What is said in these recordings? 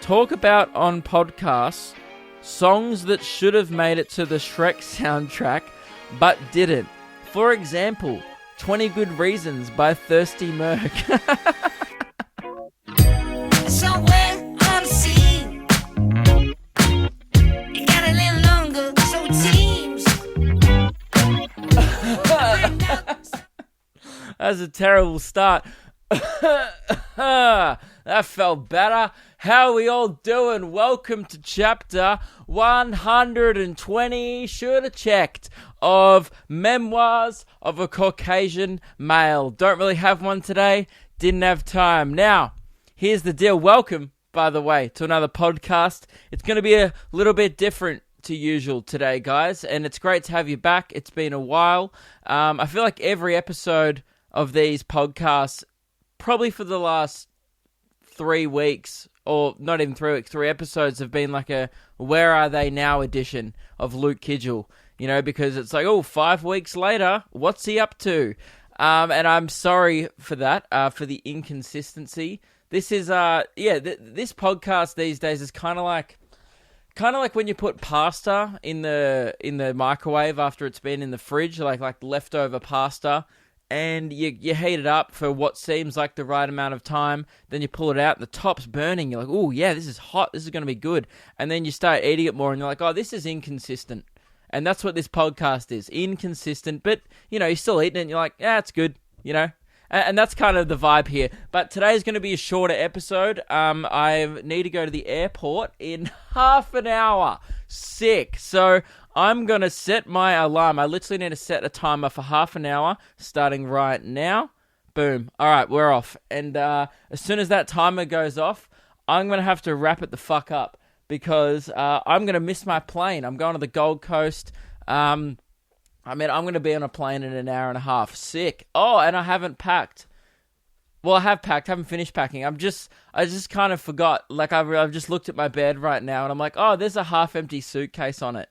talk about on podcasts songs that should have made it to the Shrek soundtrack but didn't. For example, 20 Good Reasons by Thirsty Merc. Somewhere on the sea, it got a little longer, so it seems. That's a terrible start. That felt better. How are we all doing? Welcome to chapter 120, should have checked, of Memoirs of a Caucasian Male. Don't really have one today. Didn't have time. Now, here's the deal. Welcome, by the way, to another podcast. It's going to be a little bit different to usual today, guys, and it's great to have you back. It's been a while. I feel like every episode of these podcasts, probably for the last 3 weeks, or not even 3 weeks, 3 episodes have been like a Where Are They Now edition of Luke Kidgell, you know, because it's like, 5 weeks later, what's he up to? And I'm sorry for that, for the inconsistency. This is, this podcast these days is kind of like when you put pasta in the microwave after it's been in the fridge, like leftover pasta, and you heat it up for what seems like the right amount of time, then you pull it out, and the top's burning, you're like, oh yeah, this is hot, this is going to be good, and then you start eating it more, and you're like, oh, this is inconsistent, and that's what this podcast is, inconsistent, but, you know, you're still eating it, and you're like, yeah, it's good, you know, and that's kind of the vibe here. But today's going to be a shorter episode. I need to go to the airport in half an hour. Sick. So I'm going to set my alarm. I literally need to set a timer for half an hour, starting right now. Boom. All right, we're off. And as soon as that timer goes off, I'm going to have to wrap it the fuck up because I'm going to miss my plane. I'm going to the Gold Coast. I'm going to be on a plane in an hour and a half. Sick. Oh, and I haven't packed. Well, I have packed. Haven't finished packing. I just kind of forgot. Like, I've just looked at my bed right now, and I'm like, oh, there's a half-empty suitcase on it.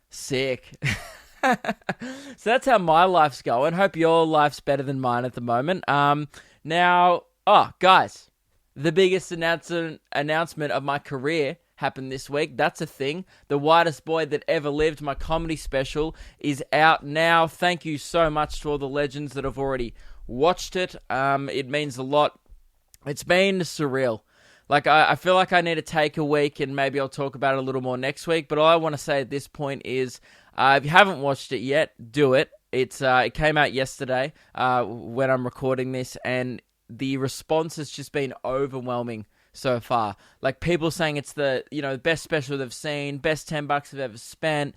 Sick. So that's how my life's going. Hope your life's better than mine at the moment. Now, guys, the biggest announcement of my career happened this week. That's a thing. The Whitest Boy That Ever Lived, my comedy special, is out now. Thank you so much to all the legends that have already watched it. It means a lot. It's been surreal. Like, I feel like I need to take a week and maybe I'll talk about it a little more next week. But all I want to say at this point is, if you haven't watched it yet, do it. It came out yesterday when I'm recording this, and the response has just been overwhelming so far. Like, people saying it's the best special they've seen, best $10 they've ever spent.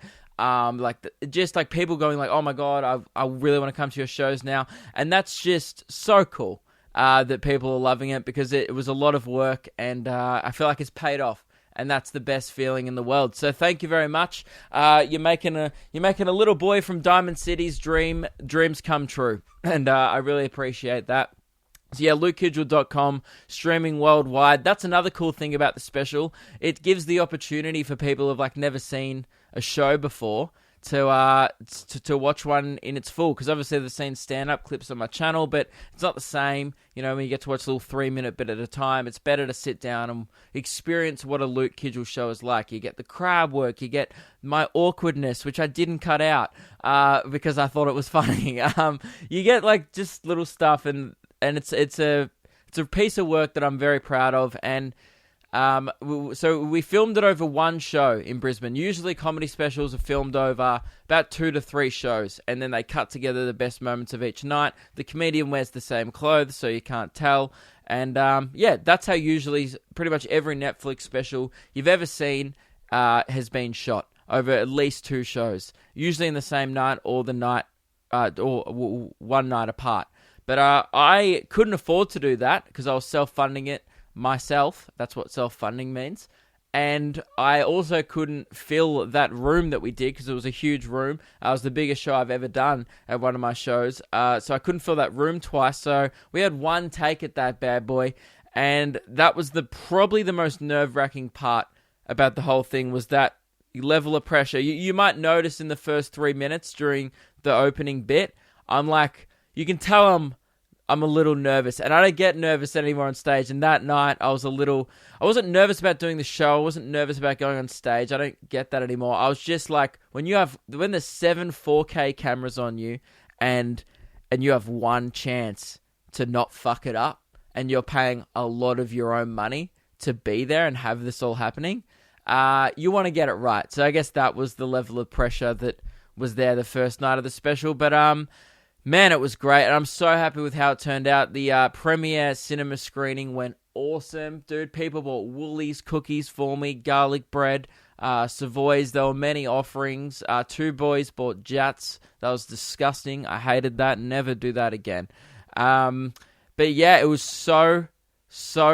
Just people going like, oh my god, I really want to come to your shows now, and that's just so cool that people are loving it, because it was a lot of work, and I feel like it's paid off, and that's the best feeling in the world. So thank you very much. You're making a little boy from Diamond City's dreams come true, and I really appreciate that. So yeah, lukekidgell.com, streaming worldwide. That's another cool thing about the special. It gives the opportunity for people who've never seen a show before to watch one in its full. Because obviously they've seen stand-up clips on my channel, but it's not the same. You know, when you get to watch a little 3-minute bit at a time, it's better to sit down and experience what a Luke Kidgell show is like. You get the crowd work, you get my awkwardness, which I didn't cut out because I thought it was funny. You get just little stuff, and it's a piece of work that I'm very proud of, and so we filmed it over one show in Brisbane. Usually comedy specials are filmed over about 2 to 3 shows, and then they cut together the best moments of each night. The comedian wears the same clothes, so you can't tell, and that's how usually pretty much every Netflix special you've ever seen has been shot, over at least 2 shows, usually in the same night or the night or one night apart. But I couldn't afford to do that because I was self-funding it myself. That's what self-funding means. And I also couldn't fill that room that we did because it was a huge room. It was the biggest show I've ever done at one of my shows. So I couldn't fill that room twice. So we had one take at that bad boy. And that was probably the most nerve-wracking part about the whole thing, was that level of pressure. You might notice in the first 3 minutes during the opening bit, I'm like, you can tell I'm a little nervous, and I don't get nervous anymore on stage. And that night, I wasn't nervous about doing the show. I wasn't nervous about going on stage. I don't get that anymore. I was just like, when there's 7 4K cameras on you, and you have one chance to not fuck it up, and you're paying a lot of your own money to be there and have this all happening, you want to get it right. So I guess that was the level of pressure that was there the first night of the special. But man, it was great, and I'm so happy with how it turned out. The premiere cinema screening went awesome, dude. People bought Woolies cookies for me, garlic bread, Savoys. There were many offerings. 2 boys bought Jats. That was disgusting. I hated that. Never do that again. But yeah, it was so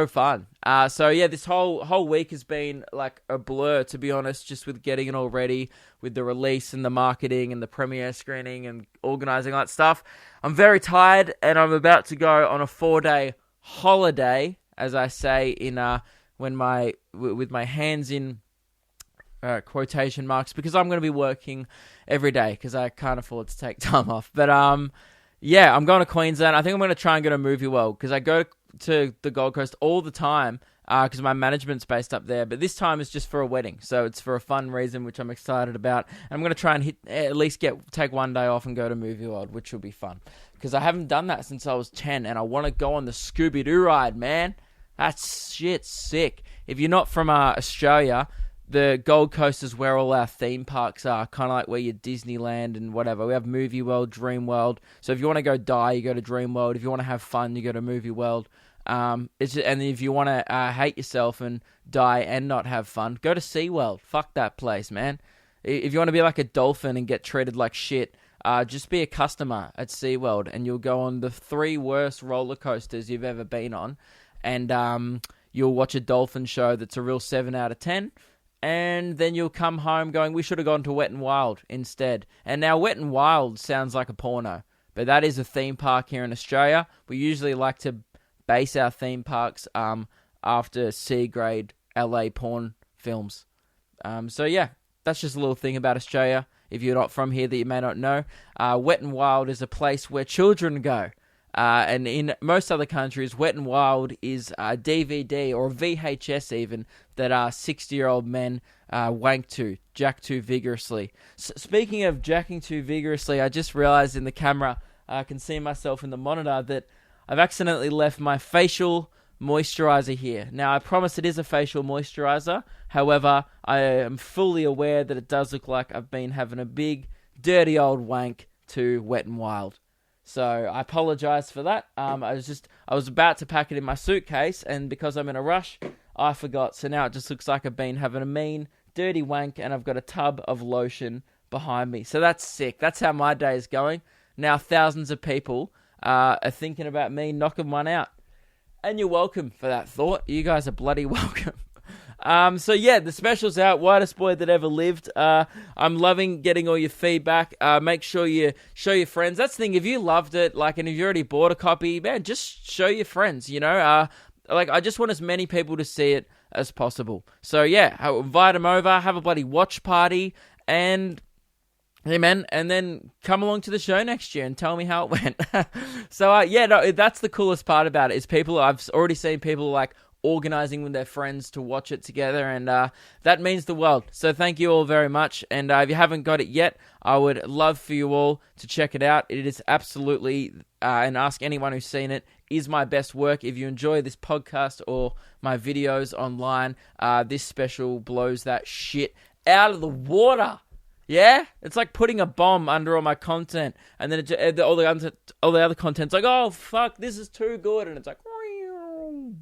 fun. So yeah, this whole week has been like a blur, to be honest, just with getting it all ready, with the release and the marketing and the premiere screening and organizing all that stuff. I'm very tired, and I'm about to go on a 4-day holiday, as I say in with my hands in quotation marks, because I'm going to be working every day because I can't afford to take time off. But yeah, I'm going to Queensland. I think I'm going to try and go to Movie World, because I go to the Gold Coast all the time because my management's based up there. But this time it's just for a wedding, so it's for a fun reason, which I'm excited about. And I'm going to try and at least take 1 day off and go to Movie World, which will be fun, because I haven't done that since I was 10, and I want to go on the Scooby-Doo ride, man. That's shit sick. If you're not from Australia, the Gold Coast is where all our theme parks are, kind of like where your Disneyland and whatever. We have Movie World, Dream World. So if you want to go die, you go to Dream World. If you want to have fun, you go to Movie World. And if you want to hate yourself and die and not have fun, go to SeaWorld. Fuck that place, man. If you want to be like a dolphin and get treated like shit, just be a customer at SeaWorld, and you'll go on the 3 worst roller coasters you've ever been on, and you'll watch a dolphin show that's a real 7 out of 10. And then you'll come home going, we should have gone to Wet n Wild instead. And now Wet n Wild sounds like a porno, but that is a theme park here in Australia. We usually like to base our theme parks after C-grade LA porn films. So yeah, that's just a little thing about Australia, if you're not from here, that you may not know. Wet n Wild is a place where children go. And in most other countries, Wet n Wild is a DVD or a VHS even that 60-year-old men jack to vigorously. Speaking of jacking to vigorously, I just realized in the camera, I can see myself in the monitor, that I've accidentally left my facial moisturizer here. Now, I promise it is a facial moisturizer. However, I am fully aware that it does look like I've been having a big, dirty old wank to Wet n Wild. So I apologize for that. I was about to pack it in my suitcase, and because I'm in a rush, I forgot. So now it just looks like I've been having a mean, dirty wank, and I've got a tub of lotion behind me. So that's sick. That's how my day is going. Now thousands of people are thinking about me knocking one out. And you're welcome for that thought. You guys are bloody welcome. So yeah, the special's out. Whitest boy that ever lived. I'm loving getting all your feedback. Make sure you show your friends. That's the thing. If you loved it, and if you already bought a copy, man, just show your friends. I just want as many people to see it as possible. So yeah, I'll invite them over. Have a bloody watch party, and hey man, and then come along to the show next year and tell me how it went. So yeah, no, that's the coolest part about it. Is I've already seen people organizing with their friends to watch it together, and that means the world. So thank you all very much, and if you haven't got it yet, I would love for you all to check it out. It is absolutely, and ask anyone who's seen it, is my best work. If you enjoy this podcast or my videos online, this special blows that shit out of the water. Yeah? It's like putting a bomb under all my content, and then all the other content's like, oh fuck, this is too good, and it's like,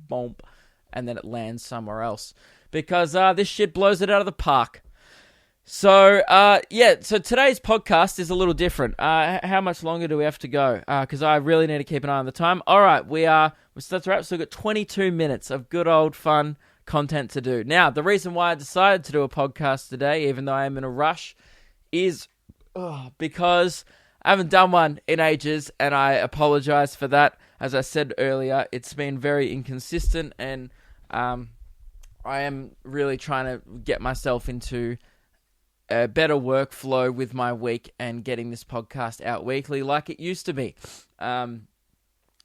bomb. And then it lands somewhere else, because this shit blows it out of the park. So, so today's podcast is a little different. How much longer do we have to go? Because I really need to keep an eye on the time. All right, that's right. So we've got 22 minutes of good old fun content to do. Now, the reason why I decided to do a podcast today, even though I am in a rush, is because I haven't done one in ages, and I apologize for that. As I said earlier, it's been very inconsistent, and I am really trying to get myself into a better workflow with my week and getting this podcast out weekly like it used to be.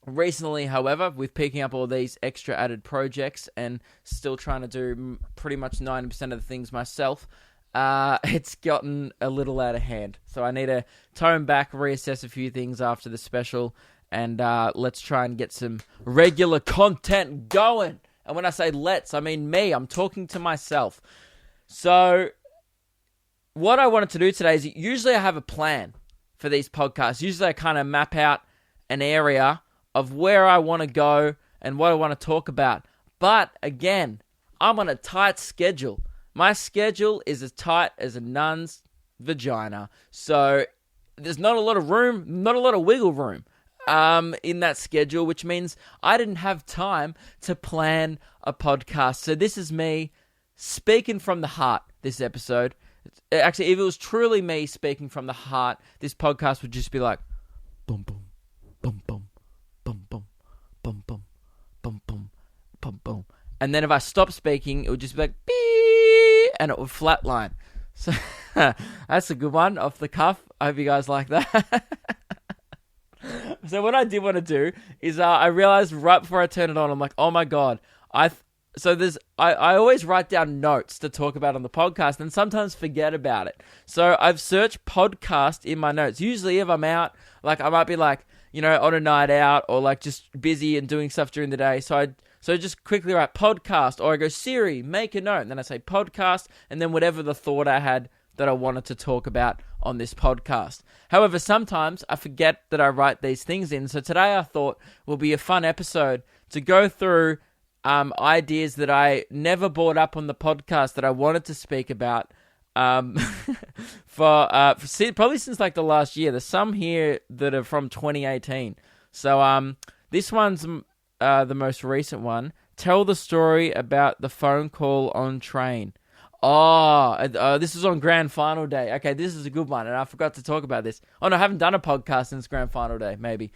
Recently, however, with picking up all these extra added projects and still trying to do pretty much 90% of the things myself, it's gotten a little out of hand. So I need to tone back, reassess a few things after the special, and let's try and get some regular content going. And when I say let's, I mean me. I'm talking to myself. So what I wanted to do today is usually I have a plan for these podcasts. Usually I kind of map out an area of where I want to go and what I want to talk about. But again, I'm on a tight schedule. My schedule is as tight as a nun's vagina. So there's not a lot of room, not a lot of wiggle room in that schedule, which means I didn't have time to plan a podcast. So this is me speaking from the heart, this episode. Actually, if it was truly me speaking from the heart, this podcast would just be like, boom, boom, boom, boom. Boom, boom, boom, boom, boom, boom, boom, boom. And then if I stopped speaking, it would just be like, beep, and it would flatline. So that's a good one off the cuff. I hope you guys like that. So what I did want to do is I realized right before I turned it on, I'm like, oh my God. I always write down notes to talk about on the podcast and sometimes forget about it. So I've searched podcast in my notes. Usually if I'm out, like I might be like, on a night out or like just busy and doing stuff during the day. So I just quickly write podcast, or I go, Siri, make a note. And then I say podcast, and then whatever the thought I had that I wanted to talk about on this podcast. However, sometimes I forget that I write these things in. So today I thought will be a fun episode to go through ideas that I never brought up on the podcast that I wanted to speak about. Probably since like the last year. There's some here that are from 2018. So this one's the most recent one. Tell the story about the phone call on train. This is on Grand Final Day. Okay, this is a good one, and I forgot to talk about this. Oh no, I haven't done a podcast since Grand Final Day. Maybe.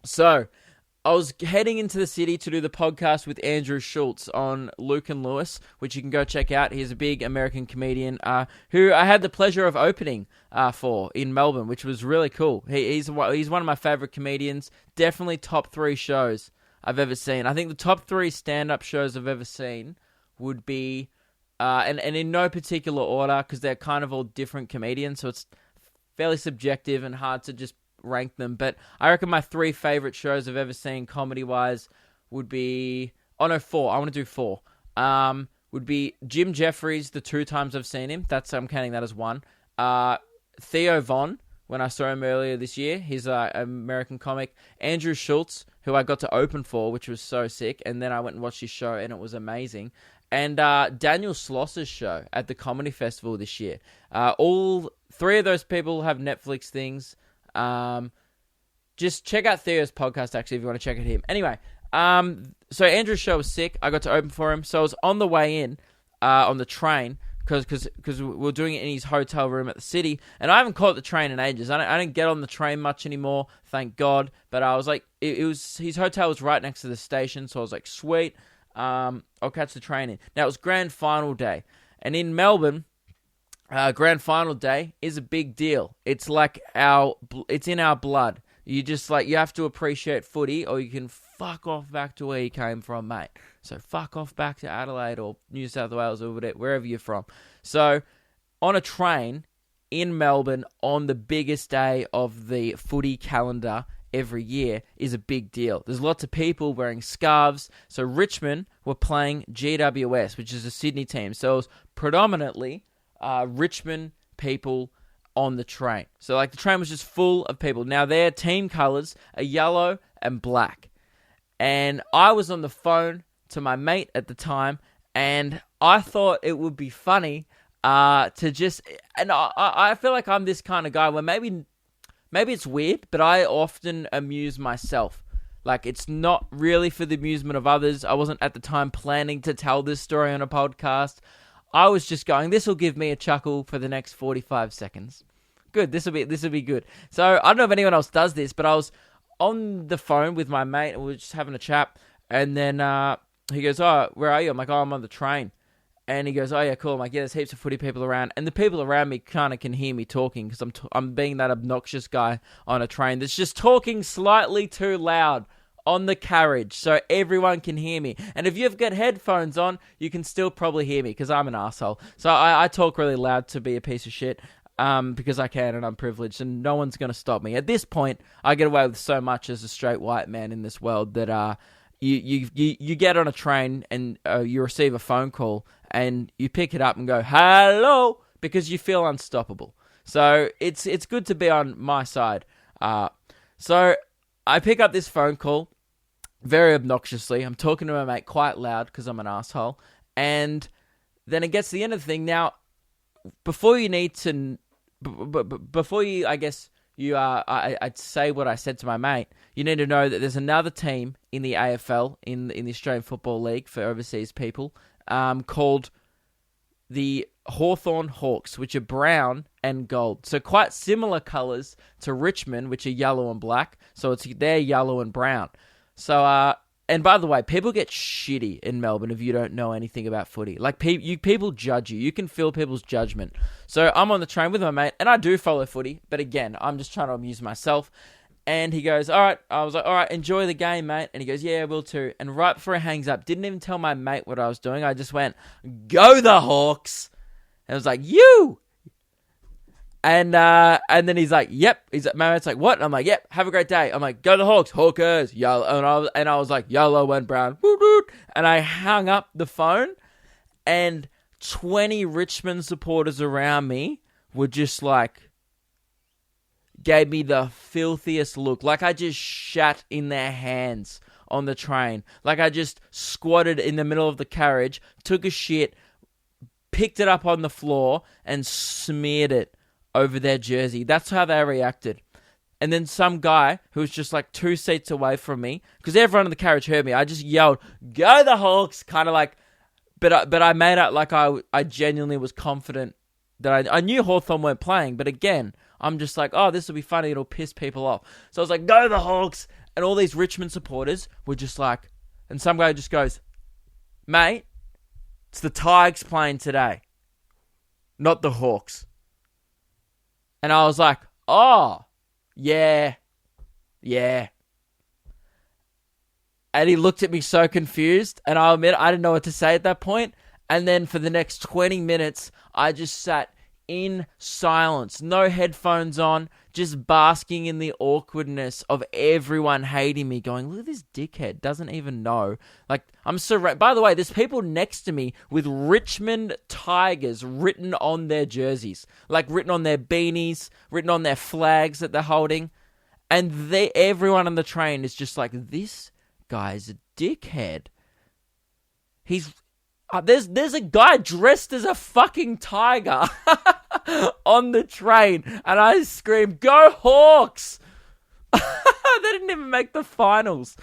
So I was heading into the city to do the podcast with Andrew Schultz on Luke and Lewis, which you can go check out. He's a big American comedian who I had the pleasure of opening for in Melbourne, which was really cool. He's one of my favorite comedians. Definitely top 3 shows I've ever seen. I think the top 3 stand-up shows I've ever seen would be, and in no particular order, because they're kind of all different comedians, so it's fairly subjective and hard to just rank them, but I reckon my 3 favorite shows I've ever seen comedy-wise would be... 4. I want to do 4. Would be Jim Jeffries, the 2 times I've seen him. I'm counting that as 1. Theo Von, when I saw him earlier this year. He's an American comic. Andrew Schultz, who I got to open for, which was so sick, and then I went and watched his show, and it was amazing. And Daniel Sloss's show at the Comedy Festival this year. All 3 of those people have Netflix things. Just check out Theo's podcast, actually, if you want to check out him. Anyway, so Andrew's show was sick. I got to open for him. So I was on the way in, on the train, because we were doing it in his hotel room at the city, and I haven't caught the train in ages. I don't get on the train much anymore, thank God, but I was like, his hotel was right next to the station, so I was like, sweet, I'll catch the train in. Now, it was Grand Final Day, and in Melbourne, Grand Final Day is a big deal. It's like it's in our blood. You just you have to appreciate footy, or you can fuck off back to where you came from, mate. So fuck off back to Adelaide or New South Wales or wherever you're from. So on a train in Melbourne on the biggest day of the footy calendar every year is a big deal. There's lots of people wearing scarves. So Richmond were playing GWS, which is a Sydney team. So it was predominantly Richmond people on the train. So the train was just full of people. Now their team colours are yellow and black. And I was on the phone to my mate at the time, and I thought it would be funny to just... And I feel like I'm this kind of guy where maybe it's weird, but I often amuse myself. It's not really for the amusement of others. I wasn't at the time planning to tell this story on a podcast. I was just going, this will give me a chuckle for the next 45 seconds. Good, this will be good. So I don't know if anyone else does this, but I was on the phone with my mate, and we were just having a chat, and then he goes, oh, where are you? I'm like, oh, I'm on the train. And he goes, oh, yeah, cool. I'm like, yeah, there's heaps of footy people around. And the people around me kind of can hear me talking because I'm being that obnoxious guy on a train that's just talking slightly too loud on the carriage so everyone can hear me. And if you've got headphones on, you can still probably hear me because I'm an asshole. So I talk really loud to be a piece of shit because I can and I'm privileged and no one's going to stop me. At this point, I get away with so much as a straight white man in this world that you get on a train and you receive a phone call and you pick it up and go, hello, because you feel unstoppable. So it's good to be on my side. So I pick up this phone call very obnoxiously. I'm talking to my mate quite loud because I'm an asshole. And then it gets to the end of the thing. Now, before you need to, before you, I guess, I'd say what I said to my mate, you need to know that there's another team in the AFL, in the Australian Football League for overseas people, called the Hawthorn Hawks, which are brown and gold. So quite similar colours to Richmond, which are yellow and black. So they're yellow and brown. So, and by the way, people get shitty in Melbourne if you don't know anything about footy. Like, people judge you. You can feel people's judgment. So I'm on the train with my mate, and I do follow footy. But again, I'm just trying to amuse myself. And he goes, all right. I was like, all right, enjoy the game, mate. And he goes, yeah, I will too. And right before he hangs up, didn't even tell my mate what I was doing. I just went, go the Hawks. And I was like, you. And then he's like, yep. He's like, my mate's like, what? And I'm like, yep, have a great day. I'm like, go the Hawks, Hawkers, yellow. And I was like, yellow and brown. And I hung up the phone and 20 Richmond supporters around me were just like, gave me the filthiest look. Like I just shat in their hands on the train. Like I just squatted in the middle of the carriage, took a shit, picked it up on the floor and smeared it over their jersey. That's how they reacted. And then some guy who was just like 2 seats away from me, because everyone in the carriage heard me, I just yelled, go the Hawks, kind of like, but I made out like I genuinely was confident that I knew Hawthorn weren't playing, but again, I'm just like, oh, this will be funny, it'll piss people off. So I was like, go the Hawks, and all these Richmond supporters were just like, and some guy just goes, mate, it's the Tigers playing today, not the Hawks. And I was like, oh, yeah. And he looked at me so confused, and I'll admit I didn't know what to say at that point. And then for the next 20 minutes, I just sat in silence, no headphones on, just basking in the awkwardness of everyone hating me, going, look at this dickhead, doesn't even know. Like, I'm by the way, there's people next to me with Richmond Tigers written on their jerseys, like written on their beanies, written on their flags that they're holding. And everyone on the train is just like, this guy's a dickhead. There's a guy dressed as a fucking tiger on the train, and I screamed, go Hawks! They didn't even make the finals.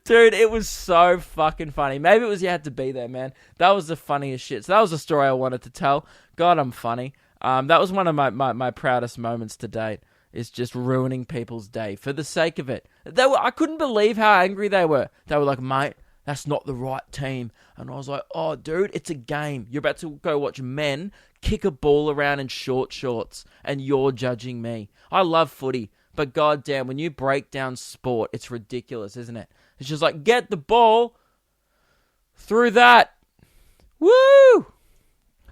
Dude, it was so fucking funny. Maybe it was you had to be there, man. That was the funniest shit. So that was a story I wanted to tell. God, I'm funny. That was one of my proudest moments to date, is just ruining people's day for the sake of it. I couldn't believe how angry they were. They were like, mate, that's not the right team. And I was like, oh, dude, it's a game. You're about to go watch men kick a ball around in short shorts, and you're judging me. I love footy, but goddamn, when you break down sport, it's ridiculous, isn't it? It's just like, get the ball through that. Woo!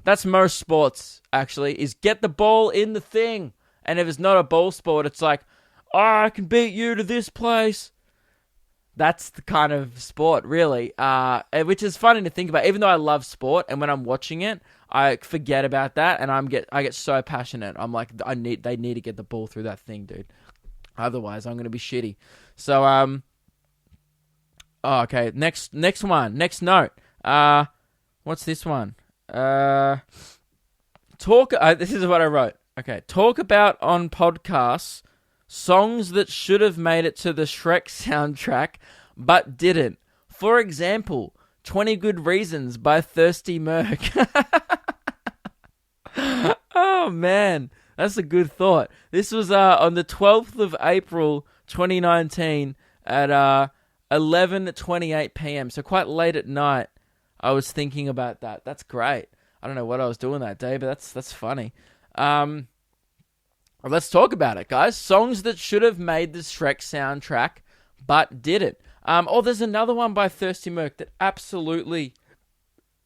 That's most sports, actually, is get the ball in the thing. And if it's not a ball sport, it's like, oh, I can beat you to this place. That's the kind of sport, really, which is funny to think about. Even though I love sport, and when I'm watching it, I forget about that, and I get so passionate. I'm like, they need to get the ball through that thing, dude. Otherwise, I'm gonna be shitty. So, okay. Next one. Next note. What's this one? This is what I wrote. Okay, talk about on podcasts songs that should have made it to the Shrek soundtrack, but didn't. For example, 20 Good Reasons by Thirsty Merc. Oh, man. That's a good thought. This was on the 12th of April, 2019 at 11:28 p.m., so quite late at night. I was thinking about that. That's great. I don't know what I was doing that day, but that's funny. Let's talk about it, guys. Songs that should have made the Shrek soundtrack, but didn't. There's another one by Thirsty Merc that absolutely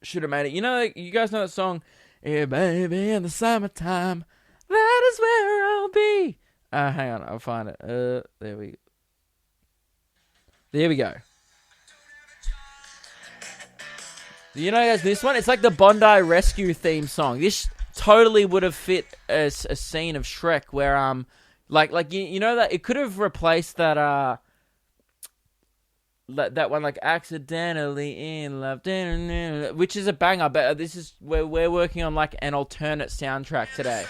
should have made it. You know, you guys know that song, "Yeah, baby, in the summertime, that is where I'll be." Hang on, I'll find it. There we go. You know, guys, this one, it's like the Bondi Rescue theme song. This totally would have fit a scene of Shrek where, you know that it could have replaced that one, like, accidentally in love, which is a banger, but this is where we're working on, like, an alternate soundtrack today.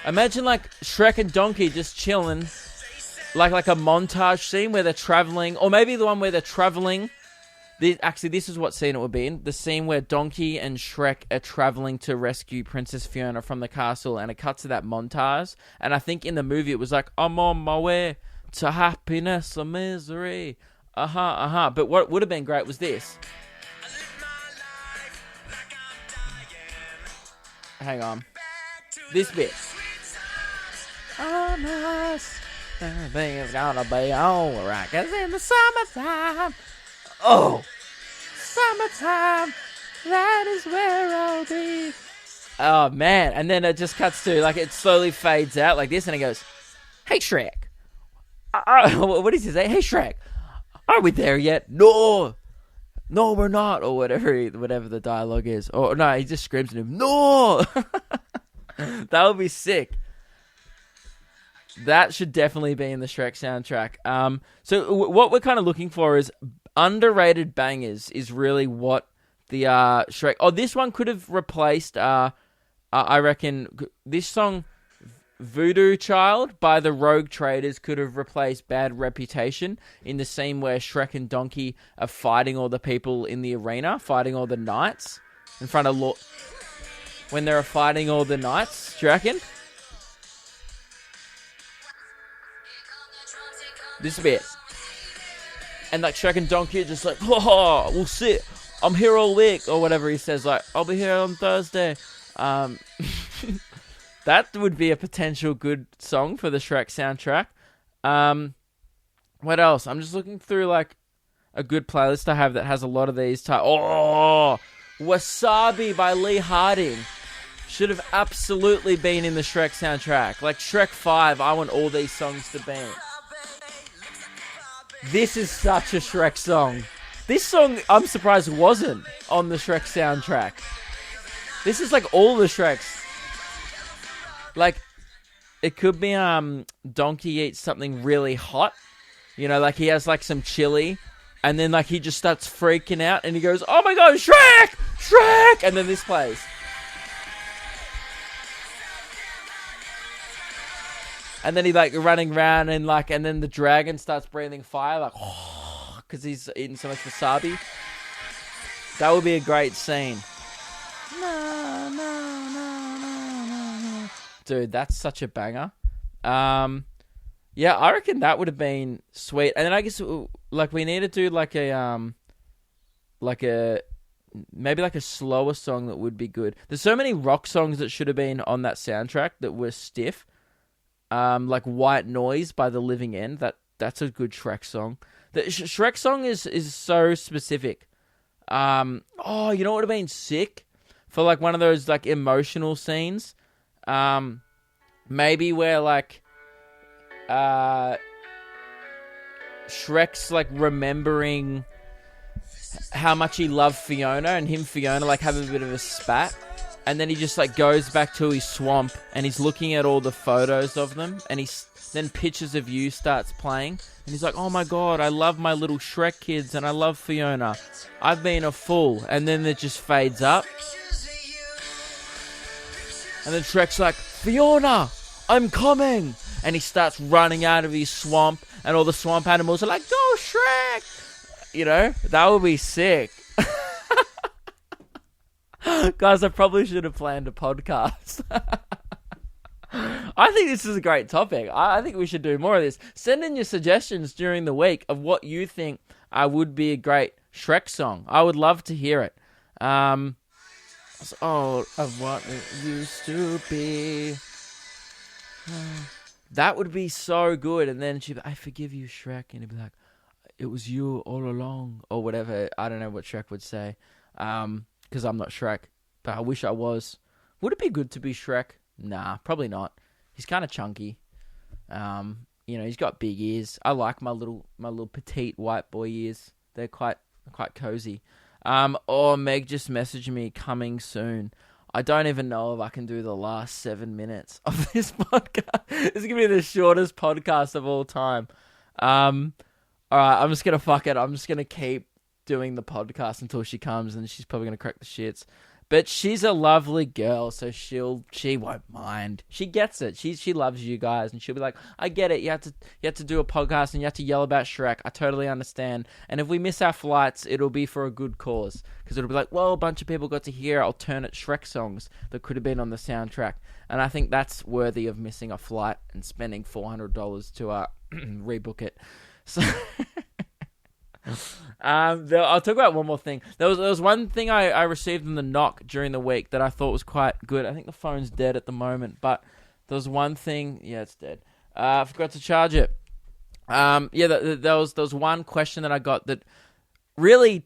Imagine, like, Shrek and Donkey just chilling, like a montage scene where they're traveling, or maybe the one where they're traveling. This is what scene it would be in. The scene where Donkey and Shrek are traveling to rescue Princess Fiona from the castle, and it cuts to that montage. And I think in the movie it was like, "I'm on my way to happiness or misery." But what would have been great was this. Hang on. This bit. Honest, everything's gonna be alright, 'cause in the summertime, summertime, that is where I'll be. Oh, man. And then it just cuts to, like, it slowly fades out like this, and it goes, "Hey, Shrek." What does he say? "Hey, Shrek, are we there yet?" No, we're not, or whatever the dialogue is. Or no, he just screams at him, "No!" That would be sick. That should definitely be in the Shrek soundtrack. So what we're kind of looking for is underrated bangers. Is really what the Shrek. Oh, this one could have replaced. I reckon this song, "Voodoo Child" by the Rogue Traders, could have replaced "Bad Reputation" in the scene where Shrek and Donkey are fighting all the people in the arena, fighting all the knights in front of when they're fighting all the knights. Do you reckon? This bit. And like Shrek and Donkey are just like, "Oh, we'll sit. I'm here all week," or whatever he says, like, "I'll be here on Thursday." That would be a potential good song for the Shrek soundtrack. What else? I'm just looking through, like, a good playlist I have that has a lot of these Wasabi by Lee Harding should have absolutely been in the Shrek soundtrack. Like Shrek 5, I want all these songs to be. This is such a Shrek song. This song, I'm surprised, wasn't on the Shrek soundtrack. This is like all the Shreks. Like, it could be Donkey eats something really hot. You know, like he has like some chili, and then like he just starts freaking out, and he goes, "Oh my god, Shrek! Shrek!" And then this plays. And then he like running around and then the dragon starts breathing fire, like, because he's eating so much wasabi. That would be a great scene. No. Dude, that's such a banger. Yeah, I reckon that would have been sweet. And then I guess like we need to do maybe a slower song that would be good. There's so many rock songs that should have been on that soundtrack that were stiff. Like White Noise by The Living End. That's a good Shrek song. The Shrek song is so specific. You know what would have been sick for like one of those like emotional scenes. Maybe where like Shrek's like remembering how much he loved Fiona, and Fiona like have a bit of a spat. And then he just like goes back to his swamp and he's looking at all the photos of them, and then Pictures of You starts playing, and he's like, "Oh my god, I love my little Shrek kids and I love Fiona. I've been a fool." And then it just fades up. And then Shrek's like, "Fiona, I'm coming." And he starts running out of his swamp, and all the swamp animals are like, "Go Shrek!" You know, that would be sick. Guys, I probably should have planned a podcast. I think this is a great topic. I think we should do more of this. Send in your suggestions during the week of what you think would be a great Shrek song. I would love to hear it. Oh, of what it used to be. That would be so good. And then she'd be, I forgive you, Shrek. And he'd be like, it was you all along. Or whatever. I don't know what Shrek would say. Because I'm not Shrek. But I wish I was. Would it be good to be Shrek? Nah, probably not. He's kind of chunky. He's got big ears. I like my little petite white boy ears. They're quite cozy. Meg just messaged me, coming soon. I don't even know if I can do the last 7 minutes of this podcast. This is going to be the shortest podcast of all time. Alright, I'm just going to fuck it. I'm just going to keep doing the podcast until she comes, and she's probably going to crack the shits. But she's a lovely girl, so she won't mind. She gets it. She loves you guys, and she'll be like, I get it. You have to do a podcast, and you have to yell about Shrek. I totally understand. And if we miss our flights, it'll be for a good cause, because it'll be like, well, a bunch of people got to hear alternate Shrek songs that could have been on the soundtrack, and I think that's worthy of missing a flight and spending $400 to rebook it. So. I'll talk about one more thing. There was one thing I received in the knock during the week that I thought was quite good. I think the phone's dead at the moment, but there was one thing. Yeah, it's dead. I forgot to charge it. There was one question that I got that really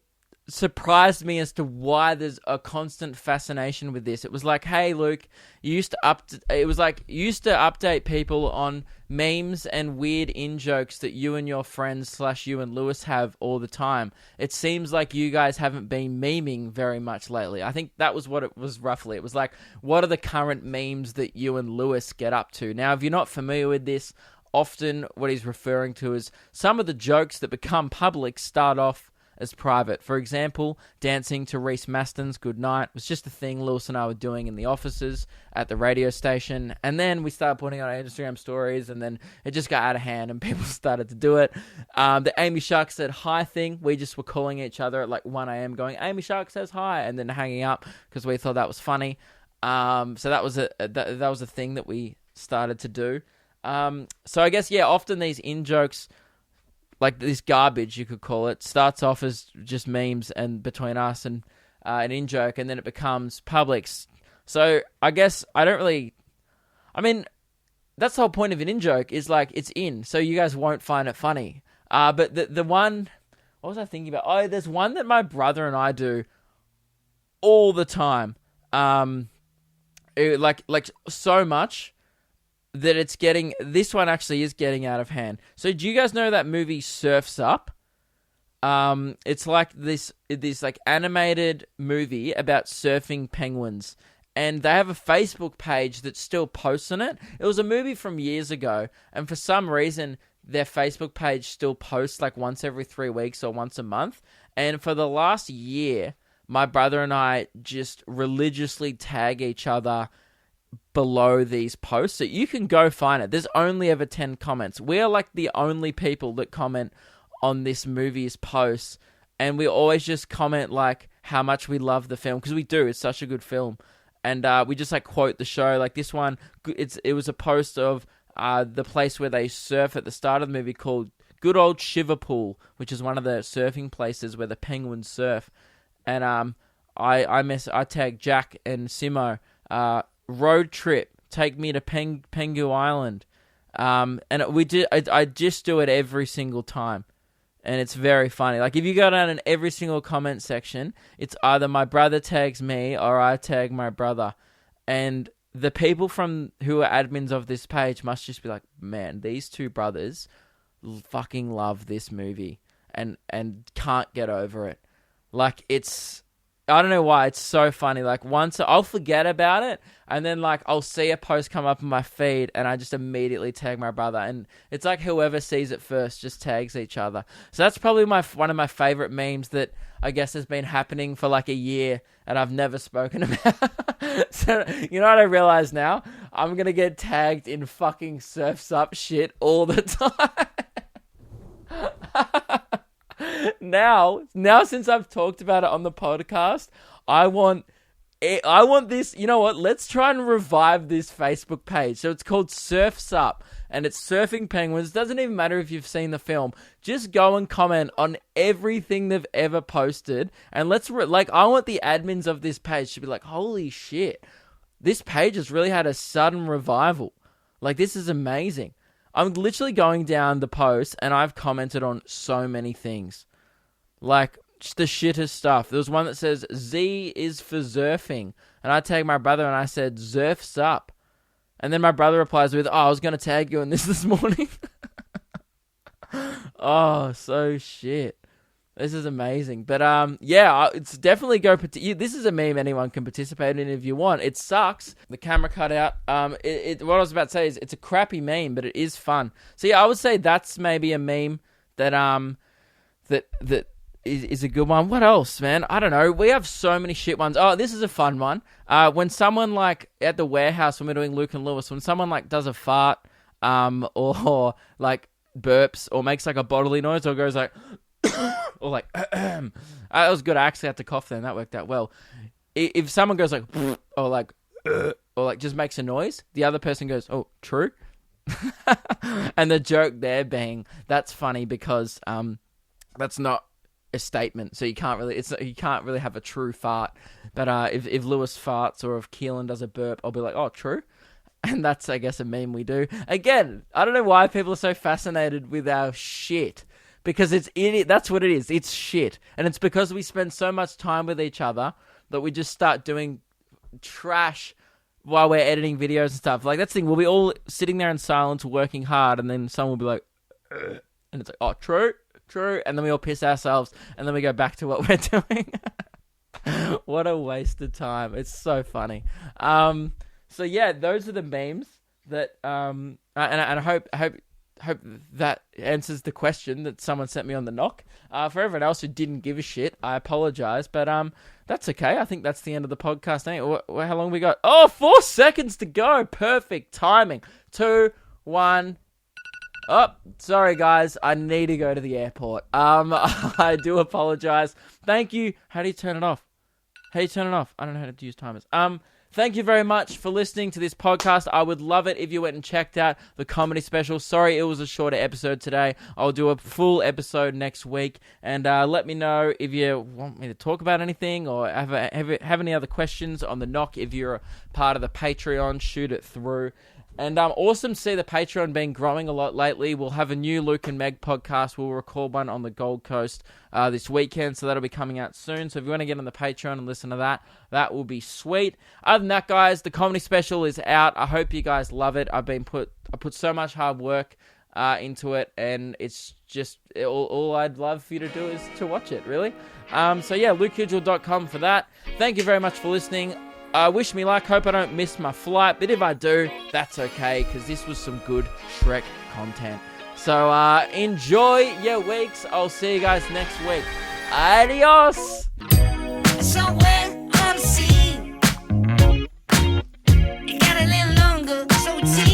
surprised me as to why there's a constant fascination with this. It was like, hey, Luke, you used to update people on memes and weird in-jokes that you and your friends / you and Lewis have all the time. It seems like you guys haven't been memeing very much lately. I think that was what it was roughly. It was like, what are the current memes that you and Lewis get up to? Now, if you're not familiar with this, often what he's referring to is some of the jokes that become public start off as private. For example, dancing to Reese Maston's Good Night was just a thing Lewis and I were doing in the offices at the radio station, and then we started putting on our Instagram stories, and then it just got out of hand and people started to do it. The Amy Shark said hi thing, we just were calling each other at like 1 a.m. going, Amy Shark says hi, and then hanging up because we thought that was funny. So that was a thing that we started to do. So I guess, yeah, often these in-jokes, like this garbage, you could call it, starts off as just memes and between us and an in-joke, and then it becomes public. So I guess that's the whole point of an in-joke, is like it's in, so you guys won't find it funny. But the one, what was I thinking about? Oh, there's one that my brother and I do all the time. Like so much that this one actually is getting out of hand. So do you guys know that movie Surf's Up? It's like this like animated movie about surfing penguins, and they have a Facebook page that still posts on it. It was a movie from years ago, and for some reason their Facebook page still posts like once every 3 weeks or once a month. And for the last year, my brother and I just religiously tag each other below these posts, so you can go find it. There's only ever 10 comments. We're like the only people that comment on this movie's posts, and we always just comment like how much we love the film, because we do. It's such a good film, and we just like quote the show. Like this one, it was a post of the place where they surf at the start of the movie called Good Old Shiverpool, which is one of the surfing places where the penguins surf. And I tagged Jack and Simo. Road trip, take me to Pengu Island, and I just do it every single time, and it's very funny. Like if you go down in every single comment section, it's either my brother tags me or I tag my brother, and the people who are admins of this page must just be like, man, these two brothers fucking love this movie and can't get over it. Like I don't know why, it's so funny. Like once I'll forget about it, and then like I'll see a post come up in my feed, and I just immediately tag my brother, and it's like whoever sees it first just tags each other. So that's probably one of my favorite memes that I guess has been happening for like a year, and I've never spoken about. So you know what I realize now? I'm gonna get tagged in fucking Surf's Up shit all the time. Now, since I've talked about it on the podcast, I want I want this. You know what? Let's try and revive this Facebook page. So it's called Surfs Up, and it's surfing penguins. Doesn't even matter if you've seen the film. Just go and comment on everything they've ever posted, and let's I want the admins of this page to be like, holy shit, this page has really had a sudden revival. Like, this is amazing. I'm literally going down the post, and I've commented on so many things. Like, just the shittest stuff. There was one that says, Z is for surfing. And I tagged my brother, and I said, Surfs Up. And then my brother replies with, I was going to tag you in this morning. Oh, so shit. This is amazing. But, yeah, it's definitely this is a meme anyone can participate in if you want. It sucks. The camera cut out. What I was about to say is it's a crappy meme, but it is fun. So, yeah, I would say that's maybe a meme that is a good one. What else, man? I don't know. We have so many shit ones. Oh, this is a fun one. When someone, like, at the warehouse when we're doing Luke and Lewis, when someone, like, does a fart, or, like, burps, or makes, like, a bodily noise, or goes, like... or like, that was good. I actually had to cough then. That worked out well. If someone goes like, or like just makes a noise, the other person goes, oh, true. And the joke there being, that's funny because that's not a statement, so you can't really have a true fart. But if Lewis farts or if Keelan does a burp, I'll be like, oh, true. And that's, I guess, a meme we do. Again, I don't know why people are so fascinated with our shit. Because that's what it is. It's shit. And it's because we spend so much time with each other that we just start doing trash while we're editing videos and stuff. Like, that's the thing. We'll be all sitting there in silence, working hard, and then someone will be like, and it's like, oh, true. And then we all piss ourselves, and then we go back to what we're doing. What a waste of time. It's so funny. So, yeah, those are the memes that, and I hope that answers the question that someone sent me on the knock. For everyone else who didn't give a shit, I apologize, but that's okay. I think that's the end of the podcast. How long we got? Oh, 4 seconds to go. Perfect timing. 2, 1. Oh, sorry guys. I need to go to the airport. I do apologize. Thank you. How do you turn it off? I don't know how to use timers. Thank you very much for listening to this podcast. I would love it if you went and checked out the comedy special. Sorry it was a shorter episode today. I'll do a full episode next week. And let me know if you want me to talk about anything or have any other questions on the knock. If you're a part of the Patreon, shoot it through. And awesome to see the Patreon been growing a lot lately. We'll have a new Luke and Meg podcast. We'll record one on the Gold Coast this weekend, so that'll be coming out soon. So if you want to get on the Patreon and listen to that, that will be sweet. Other than that, guys, the comedy special is out. I hope you guys love it. I put so much hard work into it, and it's just all I'd love for you to do is to watch it, really. So yeah, lukekidgell.com for that. Thank you very much for listening. Wish me luck. Hope I don't miss my flight. But if I do, that's okay, because this was some good Shrek content. So enjoy your weeks. I'll see you guys next week. Adios. Somewhere on the sea, it got a little longer, so it's